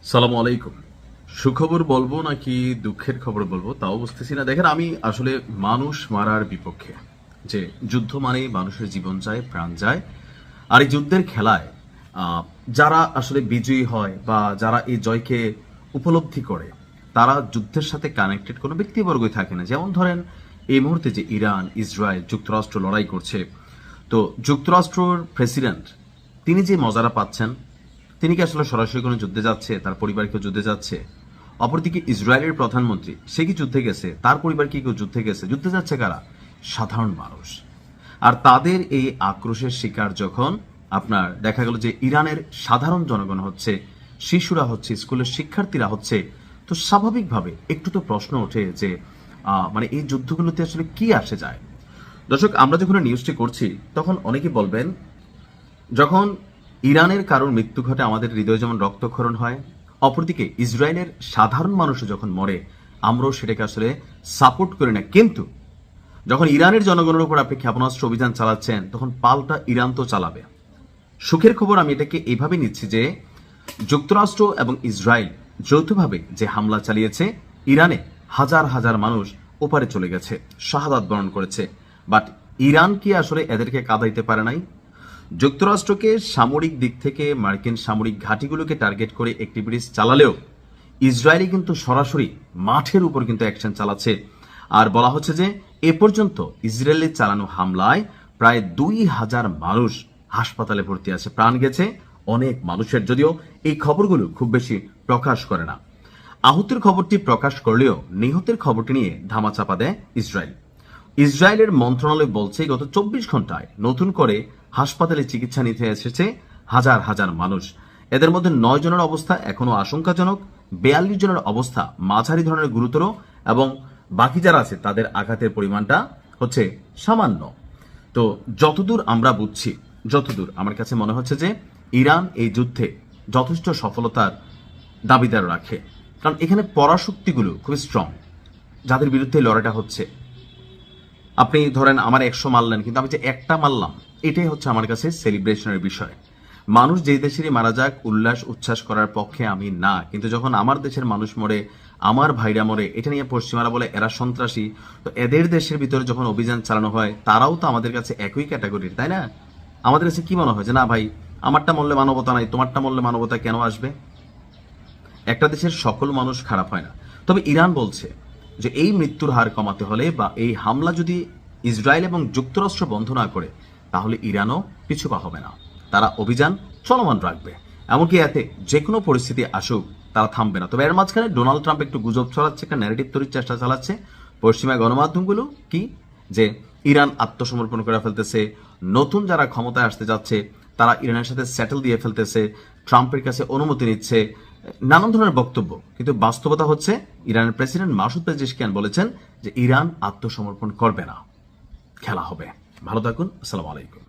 সালামু আলাইকুম। সুখবর বলবো নাকি দুঃখের খবর বলবো তাও বুঝতেছি না। দেখেন, আমি আসলে মানুষ মারার বিপক্ষে। যে যুদ্ধ মানেই মানুষের জীবন যায়, প্রাণ যায়। আর এই যুদ্ধের খেলায় আহ, যারা আসলে বিজয়ী হয় বা যারা এই জয়কে উপলব্ধি করে, তারা যুদ্ধের সাথে কানেক্টেড কোনো ব্যক্তিবর্গই থাকে না। যেমন ধরেন, এই মুহূর্তে যে ইরান, ইসরায়েল, যুক্তরাষ্ট্র লড়াই করছে, তো যুক্তরাষ্ট্রের প্রেসিডেন্ট তিনি যে মজাটা পাচ্ছেন, তিনি কি আসলে সরাসরি কোনো যুদ্ধে যাচ্ছে? তার পরিবার কেউ যুদ্ধে যাচ্ছে? অপরদিকে ইসরায়েলের প্রধানমন্ত্রী, সে কি যুদ্ধে গেছে? তার পরিবার কি কেউ যুদ্ধে গেছে? যুদ্ধে যাচ্ছে কারা? সাধারণ মানুষ। আর তাদের এই আক্রোশের শিকার যখন আপনার দেখা গেল যে ইরানের সাধারণ জনগণ হচ্ছে, শিশুরা হচ্ছে, স্কুলের শিক্ষার্থীরা হচ্ছে, তো স্বাভাবিকভাবে একটু তো প্রশ্ন ওঠে যে মানে এই যুদ্ধগুলোতে আসলে কি আসে যায়। দর্শক, আমরা যখন নিউজটি করছি তখন অনেকে বলবেন, যখন ইরানের কারোর মৃত্যু ঘটে আমাদের হৃদয় যেমন রক্তক্ষরণ হয়, অপরদিকে ইসরায়েলের সাধারণ মানুষও যখন মরে আমরাও সেটাকে আসলে সাপোর্ট করি না। কিন্তু যখন ইরানের জনগণের উপর আপনি ক্ষেপণাস্ত্র অভিযান চালাচ্ছেন, তখন পাল্টা ইরান তো চালাবে। সুখের খবর আমি এটাকে এইভাবে নিচ্ছি যে যুক্তরাষ্ট্র এবং ইসরায়েল যৌথভাবে যে হামলা চালিয়েছে, ইরানে হাজার হাজার মানুষ ওপারে চলে গেছে, শাহাদাত বরণ করেছে। বাট ইরান কি আসলে এদেরকে কাঁদাইতে পারে নাই? যুক্তরাষ্ট্রকে সামরিক দিক থেকে মার্কিন সামরিক ঘাঁটিগুলোকে টার্গেট করে অ্যাক্টিভিটিস চালালেও ইসরায়েলি কিন্তু সরাসরি মাঠের উপর কিন্তু অ্যাকশন চালাচ্ছে। আর বলা হচ্ছে যে এ পর্যন্ত ইসরায়েলের চালানো হামলায় প্রায় 2,000 মানুষ হাসপাতালে ভর্তি আছে, প্রাণ গেছে অনেক মানুষের। যদিও এই খবরগুলো খুব বেশি প্রকাশ করে না। আহতের খবরটি প্রকাশ করলেও নিহতের খবরটি নিয়ে ধামাচাপা দেয় ইসরায়েল। ইসরায়েলের মন্ত্রণালয় বলছে গত 24 ঘন্টায় নতুন করে হাসপাতালে চিকিৎসা নিতে এসেছে হাজার হাজার মানুষ। এদের মধ্যে 9 জনের অবস্থা এখনো আশঙ্কাজনক, 42 জনের অবস্থা মাঝারি ধরনের গুরুতর, এবং বাকি যারা আছে তাদের আঘাতের পরিমাণটা হচ্ছে সামান্য। তো যতদূর আমরা বুঝছি, যতদূর আমার কাছে মনে হচ্ছে যে ইরান এই যুদ্ধে যথেষ্ট সফলতার দাবিদার রাখে। কারণ এখানে পরাশক্তিগুলো খুব স্ট্রং, যাদের বিরুদ্ধে লড়াইটা হচ্ছে। আপনি ধরেন আমার 100 মারলেন, কিন্তু আমি যে একটা মারলাম, এটাই হচ্ছে আমার কাছে সেলিব্রেশনের বিষয়। মানুষ যেই দেশেরই মারা যাক, উল্লাস উচ্ছ্বাস করার পক্ষে আমি না, কিন্তু যখন আমার দেশের মানুষ মরে, আমার ভাইরা মরে, এটা নিয়ে পশ্চিমারা বলে এরা সন্ত্রাসী, তো এদের দেশের ভিতরে যখন অভিযান চালানো হয়, তারাও তো আমাদের কাছে একই ক্যাটাগরির, তাই না? আমাদের কাছে কি মনে হয় যে না ভাই, আমারটা মরলে মানবতা নাই, তোমারটা মরলে মানবতা কেন আসবে? একটা দেশের সকল মানুষ খারাপ হয় না। তবে ইরান বলছে যে এই মৃত্যুর হার কমাতে হলে বা এই হামলা যদি ইসরায়েল এবং যুক্তরাষ্ট্র বন্ধ না করে, তাহলে ইরানও পিছু পা হবে না, তারা অভিযান চলমান রাখবে। এমনকি এতে যে কোনো পরিস্থিতি আসুক, তারা থামবে না। তবে এর মাঝখানে ডোনাল্ড ট্রাম্প একটু গুজব ছড়াচ্ছে, একটা ন্যারেটিভ তৈরির চেষ্টা চালাচ্ছে পশ্চিমা গণমাধ্যমগুলো, কি যে ইরান আত্মসমর্পণ করে ফেলতেছে, নতুন যারা ক্ষমতায় আসতে যাচ্ছে তারা ইরানের সাথে সেটেল দিয়ে ফেলতেছে, ট্রাম্পের কাছে অনুমতি নিচ্ছে, নানান ধরনের বক্তব্য। কিন্তু বাস্তবতা হচ্ছে ইরানের প্রেসিডেন্ট মাসুদ পেজেশকিয়ান বলেছেন যে ইরান আত্মসমর্পণ করবে না, খেলা হবে। ভালো থাকুন। আসসালামু আলাইকুম।